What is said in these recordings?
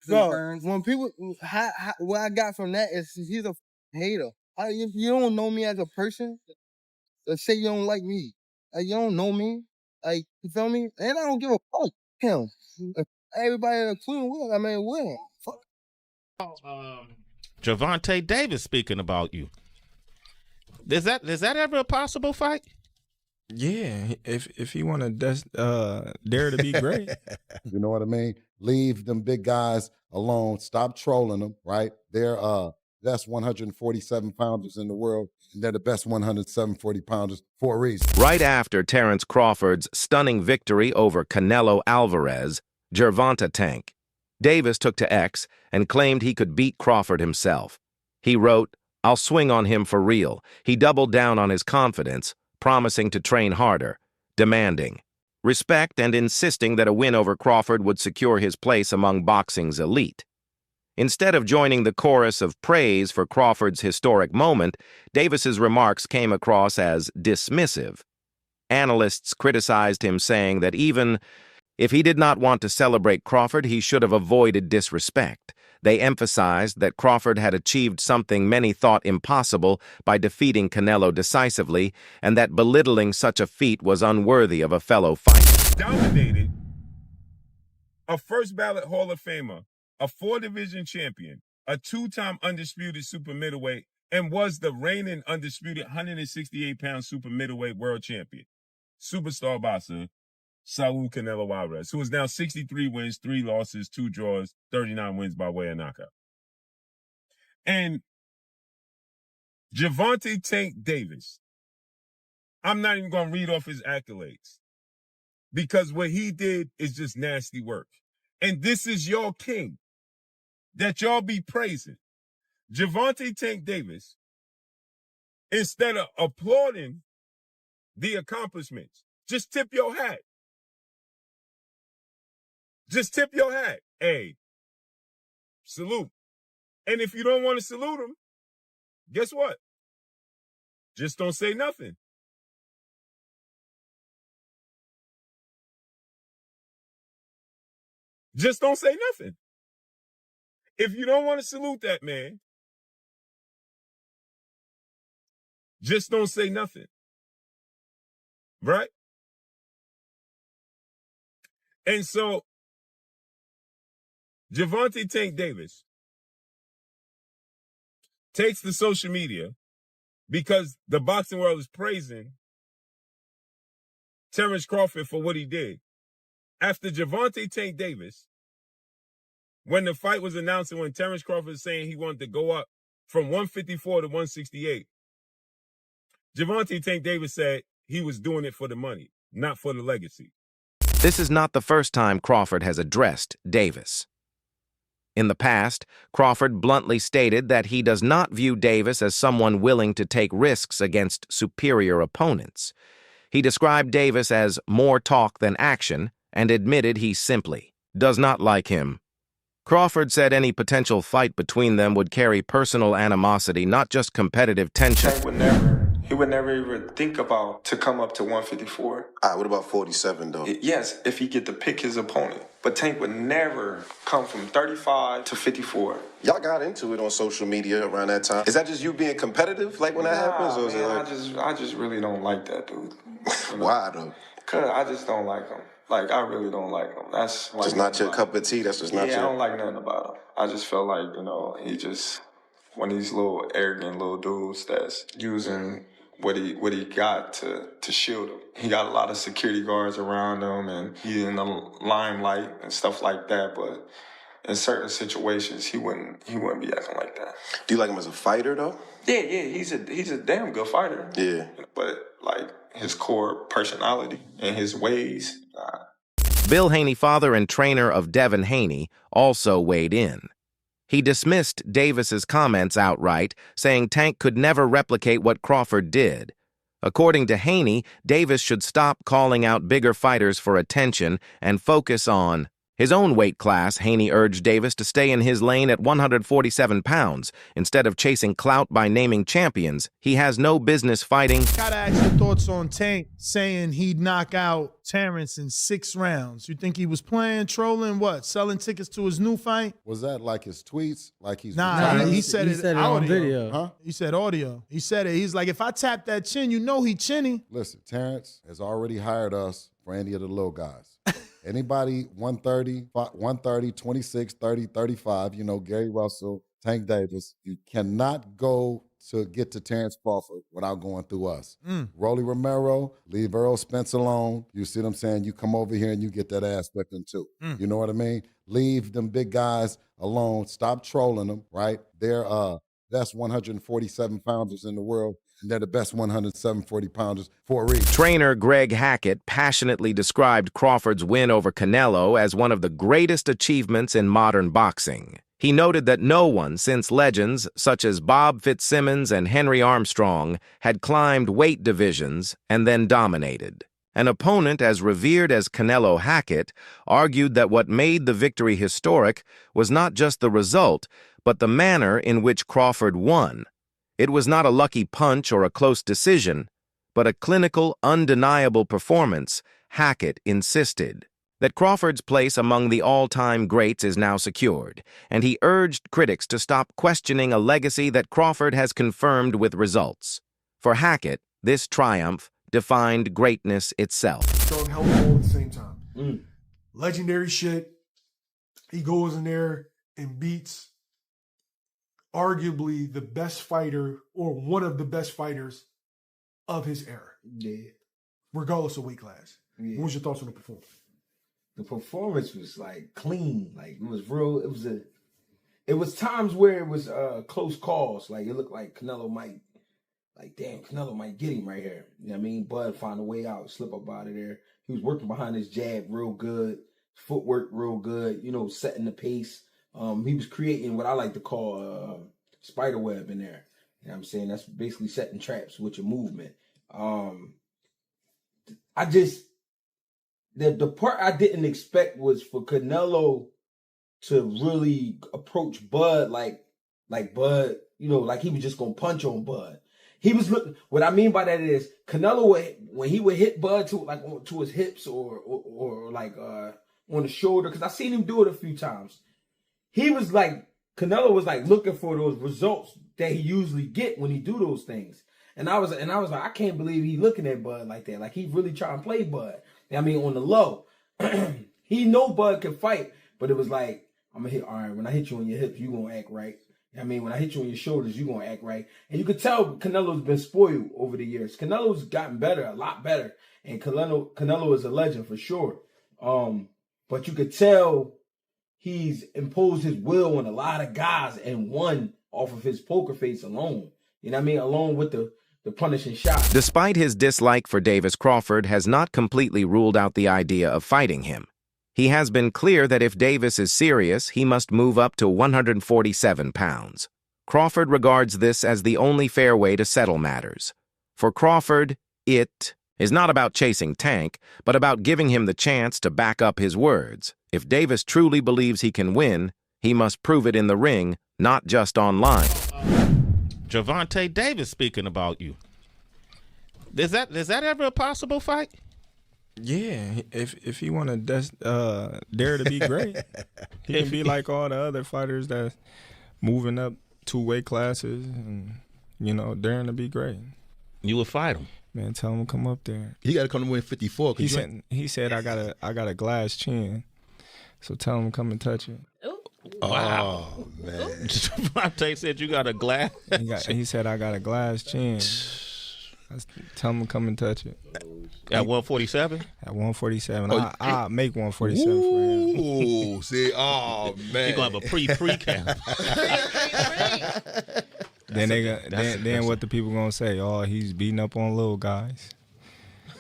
No, when people, what I got from that is he's a hater. If you don't know me as a person, let's say you don't like me. Like, you don't know me. Like, you feel me? And I don't give a fuck. Him. Everybody in the Queen, I mean, win. Fuck. Gervonta Davis speaking about you. Is that ever a possible fight? Yeah, if he want to dare to be great. You know what I mean? Leave them big guys alone. Stop trolling them, right? They're best 147 pounders in the world, and they're the best 140 pounders for a reason. Right after Terence Crawford's stunning victory over Canelo Alvarez, Gervonta tanked. Davis took to X and claimed he could beat Crawford himself. He wrote, "I'll swing on him for real." He doubled down on his confidence, promising to train harder, demanding respect and insisting that a win over Crawford would secure his place among boxing's elite. Instead of joining the chorus of praise for Crawford's historic moment, Davis's remarks came across as dismissive. Analysts criticized him, saying that even if he did not want to celebrate Crawford, he should have avoided disrespect. They emphasized that Crawford had achieved something many thought impossible by defeating Canelo decisively, and that belittling such a feat was unworthy of a fellow fighter. Dominated a first ballot Hall of Famer, a 4-division champion, a 2-time undisputed super middleweight, and was the reigning undisputed 168-pound super middleweight world champion. Superstar boxer Saul Canelo Alvarez, who is now 63 wins, 3 losses, 2 draws, 39 wins by way of knockout. And Gervonta Tank Davis, I'm not even going to read off his accolades, because what he did is just nasty work. And this is your king that y'all be praising. Gervonta Tank Davis, instead of applauding the accomplishments, just tip your hat. Just tip your hat. Hey, salute. And if you don't want to salute him, guess what? Just don't say nothing. Just don't say nothing. If you don't want to salute that man, just don't say nothing. Right? And so, Gervonta Tank Davis takes to social media because the boxing world is praising Terence Crawford for what he did. After Gervonta Tank Davis, when the fight was announced and when Terence Crawford was saying he wanted to go up from 154 to 168, Gervonta Tank Davis said he was doing it for the money, not for the legacy. This is not the first time Crawford has addressed Davis. In the past, Crawford bluntly stated that he does not view Davis as someone willing to take risks against superior opponents. He described Davis as more talk than action and admitted he simply does not like him. Crawford said any potential fight between them would carry personal animosity, not just competitive tension. He would never even think about to come up to 154. All right, what about 47, though? Yes, if he get to pick his opponent. But Tank would never come from 35 to 54. Y'all got into it on social media around that time. Is that just you being competitive, like when that happens? Or is man, it like... I just really don't like that dude. Why, though? Because I just don't like him. Like, I really don't like him. That's like just not your cup of tea. That's just not your... I don't like nothing about him. I just feel like, he just one of these little arrogant little dudes that's using what he got to shield him. He got a lot of security guards around him, and he in the limelight and stuff like that. But in certain situations, he wouldn't be acting like that. Do you like him as a fighter, though? Yeah, he's a damn good fighter. Yeah, but like his core personality and his ways. Bill Haney, father and trainer of Devin Haney, also weighed in. He dismissed Davis's comments outright, saying Tank could never replicate what Crawford did. According to Haney, Davis should stop calling out bigger fighters for attention and focus on His own weight class, Haney urged Davis to stay in his lane at 147 pounds. Instead of chasing clout by naming champions, he has no business fighting. Gotta ask your thoughts on Tank saying he'd knock out Terence in 6 rounds. You think he was playing, trolling, what? Selling tickets to his new fight? Was that like his tweets? Like he's Nah, he said it on audio. video. Huh? He said audio. He said it. He's like, if I tap that chin, you know he chinny. Listen, Terrence has already hired us for any of the little guys. Anybody 130, 26, 30, 35, you know, Gary Russell, Tank Davis, you cannot go to get to Terence Crawford without going through us. Rolly Romero, leave Earl Spence alone. You see what I'm saying? You come over here and you get that ass whipping too. You know what I mean? Leave them big guys alone. Stop trolling them, right? They're best 147 pounders in the world. And they're the best 140 pounders for a reason. Trainer Greg Hackett passionately described Crawford's win over Canelo as one of the greatest achievements in modern boxing. He noted that no one since legends such as Bob Fitzsimmons and Henry Armstrong had climbed weight divisions and then dominated. An opponent as revered as Canelo Hackett argued that what made the victory historic was not just the result, but the manner in which Crawford won. It was not a lucky punch or a close decision, but a clinical, undeniable performance, Hackett insisted. That Crawford's place among the all-time greats is now secured, and he urged critics to stop questioning a legacy that Crawford has confirmed with results. For Hackett, this triumph defined greatness itself. Strong, healthy all at the same time. Legendary shit. He goes in there and beats arguably the best fighter or one of the best fighters of his era. Yeah. Regardless of weight class. Yeah. What was your thoughts on the performance? The performance was like clean. Like it was real. It was times where it was close calls. Like it looked like Canelo might, like damn, Canelo might get him right here. You know what I mean? Bud found a way out, slip up out of there. He was working behind his jab real good, footwork real good, you know, setting the pace. He was creating what I like to call spider web in there. You know what I'm saying? That's basically setting traps with your movement. The part I didn't expect was for Canelo to really approach Bud like Bud, you know, like he was just gonna punch on Bud. He was looking. What I mean by that is Canelo when he would hit Bud to his hips or like on the shoulder, because I seen him do it a few times. He was like, Canelo was like looking for those results that he usually get when he do those things. And I was like, I can't believe he looking at Bud like that. Like he really trying to play Bud. I mean, on the low. He know Bud can fight, but it was like, I'm gonna hit, all right, when I hit you on your hips, you gonna act right. I mean, when I hit you on your shoulders, you gonna act right. And you could tell Canelo's been spoiled over the years. Canelo's gotten better, a lot better. And Canelo is a legend for sure. But you could tell he's imposed his will on a lot of guys and won off of his poker face alone. You know what I mean? Along with the punishing shot. Despite his dislike for Davis, Crawford has not completely ruled out the idea of fighting him. He has been clear that if Davis is serious, he must move up to 147 pounds. Crawford regards this as the only fair way to settle matters. For Crawford, it is not about chasing Tank, but about giving him the chance to back up his words. If Davis truly believes he can win, he must prove it in the ring, not just online. Gervonta Davis speaking about you. Is that ever a possible fight? Yeah, if he want to dare to be great, he can be like all the other fighters that's moving up 2 weight classes and, you know, daring to be great. You would fight him. Man, tell him to come up there. He got to come to win 54. He said I got a glass chin, so tell him to come and touch it. Wow. Oh, man. Gervonta said you got a glass. He said I got a glass chin. Tell him to come and touch it. At 147? At 147. I'll make 147 for him. Ooh, see, oh, man. You're going to have a pre-camp. Then what the people going to say? Oh, he's beating up on little guys.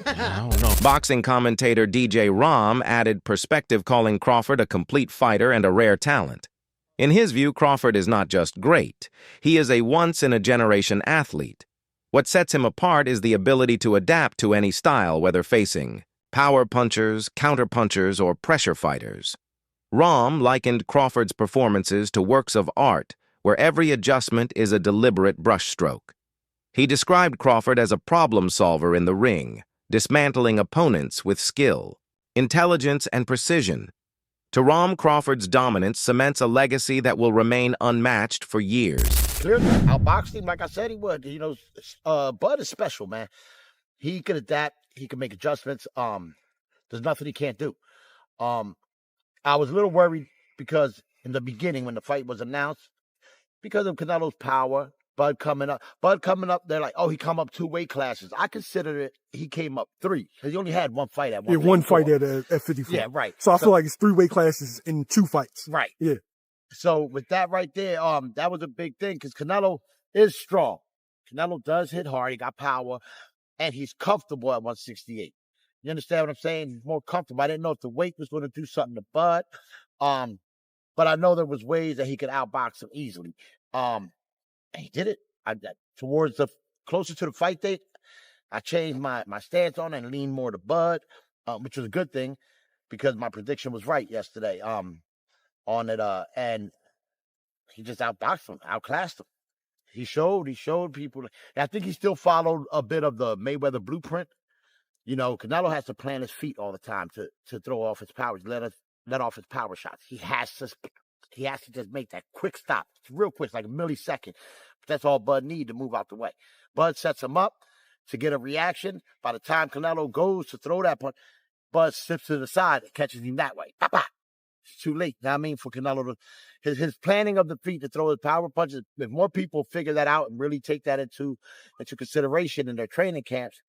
I don't know. Boxing commentator DJ Rom added perspective, calling Crawford a complete fighter and a rare talent. In his view, Crawford is not just great. He is a once-in-a-generation athlete. What sets him apart is the ability to adapt to any style, whether facing power punchers, counter punchers, or pressure fighters. Rahm likened Crawford's performances to works of art, where every adjustment is a deliberate brushstroke. He described Crawford as a problem solver in the ring, dismantling opponents with skill, intelligence, and precision. To Rahm, Crawford's dominance cements a legacy that will remain unmatched for years. Clearly, outboxed him like I said he would. You know, Bud is special, man. He can adapt. He can make adjustments. There's nothing he can't do. I was a little worried because in the beginning when the fight was announced, because of Canelo's power, Bud coming up, they're like, oh, he come up 2 weight classes. I consider it he came up 3 because he only had one fight at 154. Yeah, one fight at 54. Yeah, right. So I feel like it's 3 weight classes in 2 fights. Right. Yeah. So with that right there, that was a big thing because Canelo is strong. Canelo does hit hard. He got power, and he's comfortable at 168. You understand what I'm saying? He's more comfortable. I didn't know if the weight was going to do something to Bud, but I know there was ways that he could outbox him easily. And he did it. Towards the closer to the fight date, I changed my stance on it and leaned more to Bud, which was a good thing because my prediction was right yesterday. On it, and he just outboxed him, outclassed him. He showed people. And I think he still followed a bit of the Mayweather blueprint. You know, Canelo has to plant his feet all the time to throw off his powers, let off his power shots. He has to just make that quick stop. It's real quick, like a millisecond. But that's all Bud needs to move out the way. Bud sets him up to get a reaction. By the time Canelo goes to throw that punch, Bud slips to the side and catches him that way. Pop. It's too late. You know what I mean? For Canelo to his planning of the feet to throw his power punches, if more people figure that out and really take that into consideration in their training camps,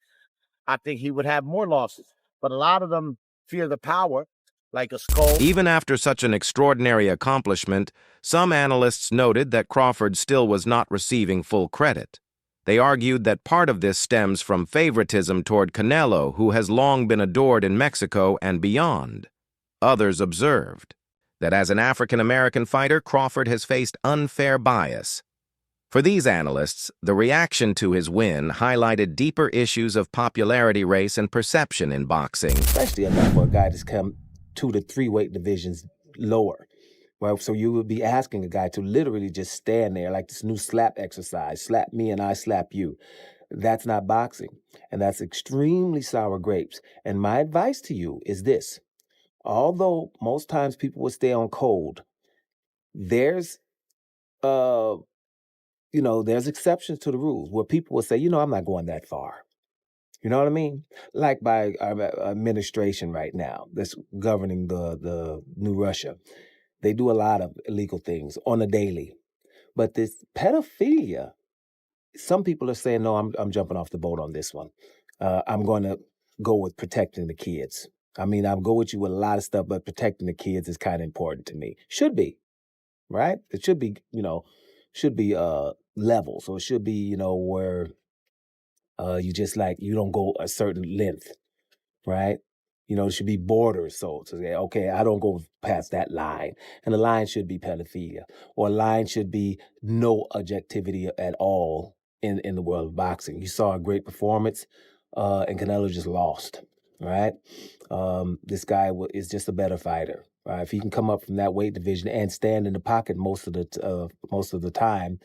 I think he would have more losses. But a lot of them fear the power, like a skull. Even after such an extraordinary accomplishment, some analysts noted that Crawford still was not receiving full credit. They argued that part of this stems from favoritism toward Canelo, who has long been adored in Mexico and beyond. Others observed that as an African-American fighter, Crawford has faced unfair bias. For these analysts, the reaction to his win highlighted deeper issues of popularity race and perception in boxing. Especially enough for a guy that's come 2 to 3 weight divisions lower. Well, so you would be asking a guy to literally just stand there like this new slap exercise. Slap me and I slap you. That's not boxing. And that's extremely sour grapes. And my advice to you is this. Although most times people will stay on cold, there's exceptions to the rules where people will say, I'm not going that far. You know what I mean? Like by our administration right now that's governing the New Russia. They do a lot of illegal things on a daily. But this pedophilia, some people are saying, no, I'm jumping off the boat on this one. I'm going to go with protecting the kids. I mean, I'll go with you with a lot of stuff, but protecting the kids is kind of important to me. Should be, right? It should be, level. So it should be, where you don't go a certain length, right? There should be borders. So to say, okay, I don't go past that line. And the line should be pedophilia. Or a line should be no objectivity at all in the world of boxing. You saw a great performance, and Canelo just lost. Right, this guy is just a better fighter. Right? If he can come up from that weight division and stand in the pocket most of the time,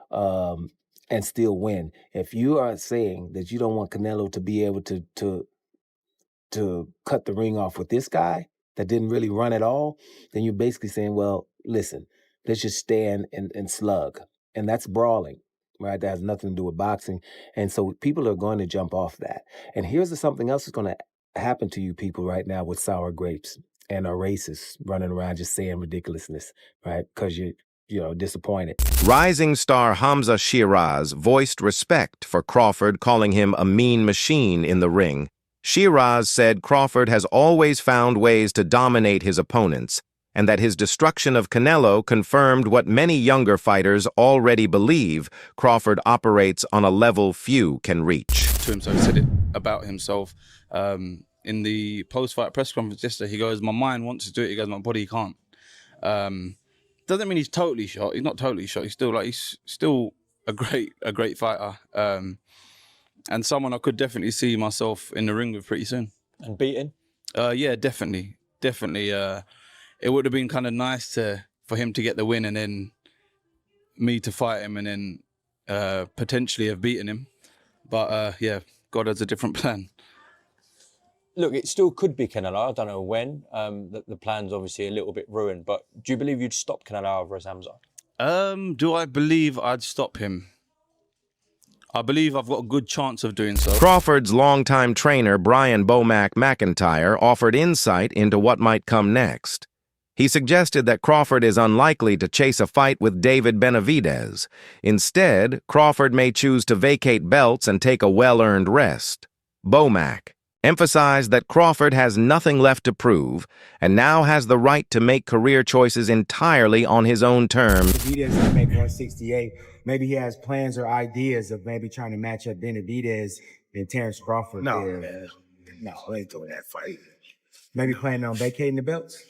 and still win. If you are saying that you don't want Canelo to be able to cut the ring off with this guy that didn't really run at all, then you're basically saying, well, listen, let's just stand and slug, and that's brawling. Right, that has nothing to do with boxing, and so people are going to jump off that. And here's something else that's going to happen to you people right now with sour grapes and are racists running around just saying ridiculousness, right? Because you're disappointed. Rising star Hamza Shiraz voiced respect for Crawford, calling him a mean machine in the ring. Shiraz said Crawford has always found ways to dominate his opponents, and that his destruction of Canelo confirmed what many younger fighters already believe: Crawford operates on a level few can reach. To himself, he said it about himself in the post-fight press conference yesterday. He goes, my mind wants to do it, he goes, my body can't. Doesn't mean he's totally shot. He's not totally shot. He's still a great fighter, and someone I could definitely see myself in the ring with pretty soon. And beating? Yeah, definitely. it would have been kind of nice for him to get the win and then me to fight him and then potentially have beaten him. But yeah, God has a different plan. Look, it still could be Canelo. I don't know when. The plan's obviously a little bit ruined. But do you believe you'd stop Canelo Alvarez, Hamza? Do I believe I'd stop him? I believe I've got a good chance of doing so. Crawford's longtime trainer, Brian Bomac McIntyre, offered insight into what might come next. He suggested that Crawford is unlikely to chase a fight with David Benavidez. Instead, Crawford may choose to vacate belts and take a well-earned rest. Bomac emphasized that Crawford has nothing left to prove and now has the right to make career choices entirely on his own terms. Benavidez can make 168. Maybe he has plans or ideas of maybe trying to match up Benavidez and Terence Crawford. No, man. No, I ain't doing that fight. Maybe planning on vacating the belts?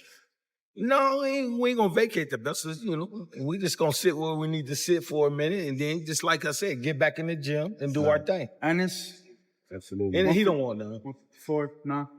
No, we ain't gonna vacate the belts. You know, we just gonna sit where we need to sit for a minute, and then, just like I said, get back in the gym and do our thing. Honest? Absolutely. And he don't want none. No.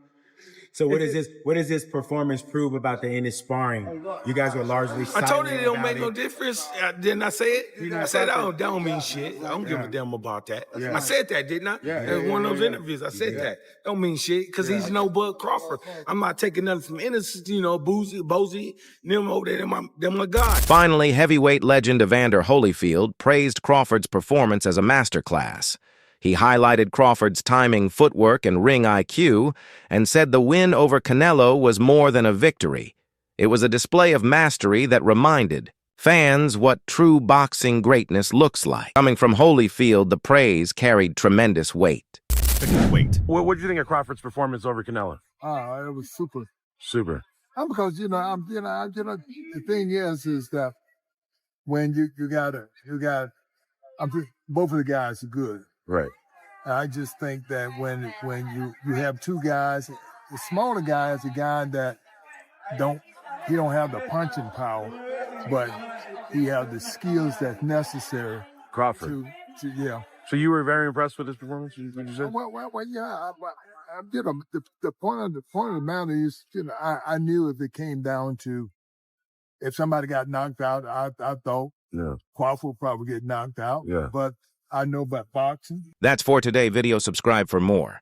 So what does this performance prove about the end of sparring? You guys were largely silent. I told you it don't about make no difference. Didn't I say it? I said that don't mean shit. I don't give a damn about that. Yeah. I said that, didn't I? In one of those interviews, I said that. Don't mean shit, because he's no Bud Crawford. I'm not taking nothing from innocent, Bozy, them over there, they're my God. Finally, heavyweight legend Evander Holyfield praised Crawford's performance as a masterclass. He highlighted Crawford's timing, footwork, and ring IQ, and said the win over Canelo was more than a victory. It was a display of mastery that reminded fans what true boxing greatness looks like. Coming from Holyfield, the praise carried tremendous weight. What did you think of Crawford's performance over Canelo? It was super. Super. Because the thing is that when both of the guys are good. Right. I just think that when you have two guys, the smaller guy is a guy that don't have the punching power, but he has the skills that's necessary. Crawford. Yeah. So you were very impressed with his performance? Would you say? Well, yeah. The point of the matter is, I knew if it came down to if somebody got knocked out, I thought Crawford would probably get knocked out. Yeah. But I know about boxing. That's for today. Video subscribe for more.